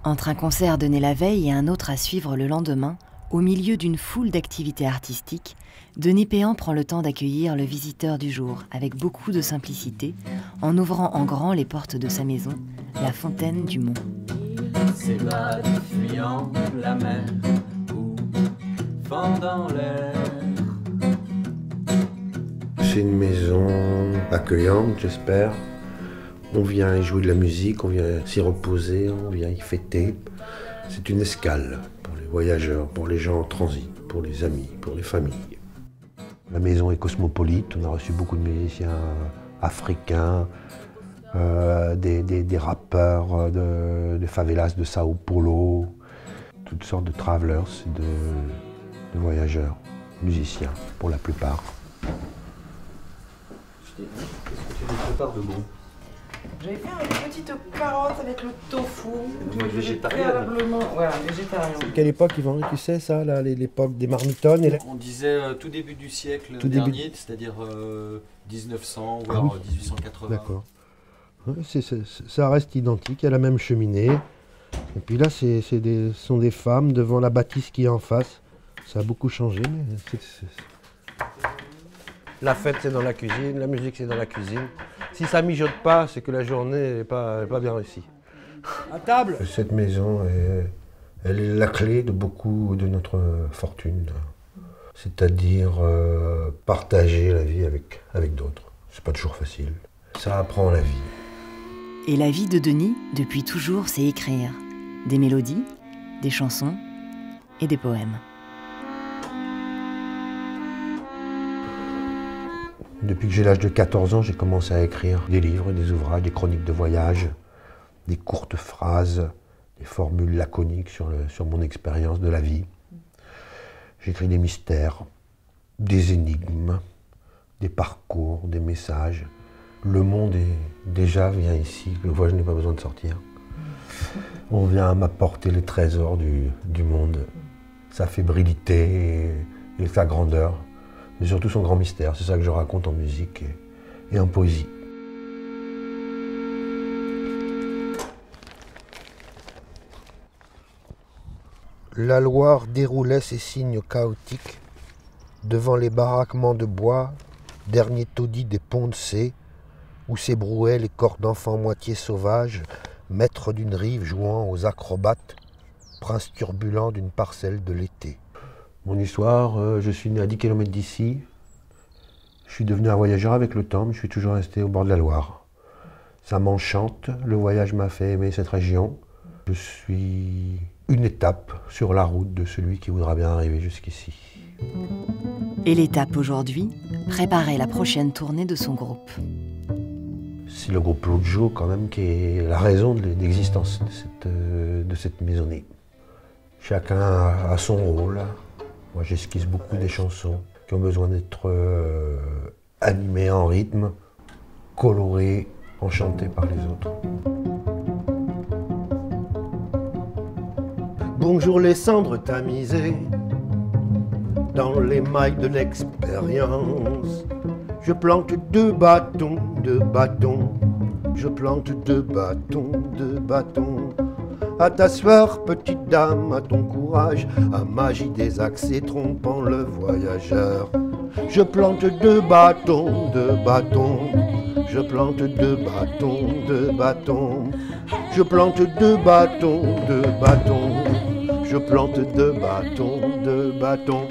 Entre un concert donné la veille et un autre à suivre le lendemain, au milieu d'une foule d'activités artistiques, Denis Péan prend le temps d'accueillir le visiteur du jour avec beaucoup de simplicité, en ouvrant en grand les portes de sa maison, la fontaine du Mont. S'évade fuyant la mer ou fendant l'air. C'est une maison accueillante, j'espère. On vient y jouer de la musique, on vient s'y reposer, on vient y fêter. C'est une escale pour les voyageurs, pour les gens en transit, pour les amis, pour les familles. La maison est cosmopolite, on a reçu beaucoup de musiciens africains, des rappeurs de favelas de Sao Paulo, toutes sortes de travelers, de voyageurs, musiciens pour la plupart. Qu'est-ce que tu nous prépares de bon? J'avais fait une petite carotte avec le tofu. Donc végétarienne. Voilà, végétarien. Quelle époque, Yvan, tu sais ça, là, l'époque des marmitonnes On disait tout début du siècle Tout dernier, début. c'est-à-dire 1900 voire 1880. D'accord. Ouais, ça reste identique, il y a la même cheminée. Et puis là, ce sont des femmes devant la bâtisse qui est en face. Ça a beaucoup changé, mais La fête, c'est dans la cuisine, la musique, c'est dans la cuisine. Si ça mijote pas, c'est que la journée n'est pas bien réussie. À table! Cette maison, elle est la clé de beaucoup de notre fortune. C'est-à-dire partager la vie avec d'autres. C'est pas toujours facile. Ça apprend la vie. Et la vie de Denis, depuis toujours, c'est écrire. Des mélodies, des chansons et des poèmes. Depuis que j'ai l'âge de 14 ans, j'ai commencé à écrire des livres, des ouvrages, des chroniques de voyage, des courtes phrases, des formules laconiques sur mon expérience de la vie. J'écris des mystères, des énigmes, des parcours, des messages. Le monde vient ici, le voyage n'a pas besoin de sortir. On vient m'apporter les trésors du monde, sa fébrilité et sa grandeur. Mais surtout son grand mystère, c'est ça que je raconte en musique et en poésie. La Loire déroulait ses signes chaotiques devant les baraquements de bois, dernier taudis des ponts de C, où s'ébrouaient les corps d'enfants moitié sauvages, maîtres d'une rive jouant aux acrobates, princes turbulents d'une parcelle de l'été. Mon histoire, je suis né à 10 km d'ici. Je suis devenu un voyageur avec le temps, mais je suis toujours resté au bord de la Loire. Ça m'enchante, le voyage m'a fait aimer cette région. Je suis une étape sur la route de celui qui voudra bien arriver jusqu'ici. Et l'étape aujourd'hui, préparer la prochaine tournée de son groupe. C'est le groupe Lodjo quand même qui est la raison de l'existence de cette maisonnée. Chacun a son rôle. Moi, j'esquisse beaucoup des chansons qui ont besoin d'être animées en rythme, colorées, enchantées par les autres. Bonjour les cendres tamisées, dans les mailles de l'expérience. Je plante deux bâtons, je plante deux bâtons. À ta sueur, petite dame, à ton courage, à magie des accès trompant le voyageur. Je plante deux bâtons, je plante deux bâtons, je plante deux bâtons, je plante deux bâtons.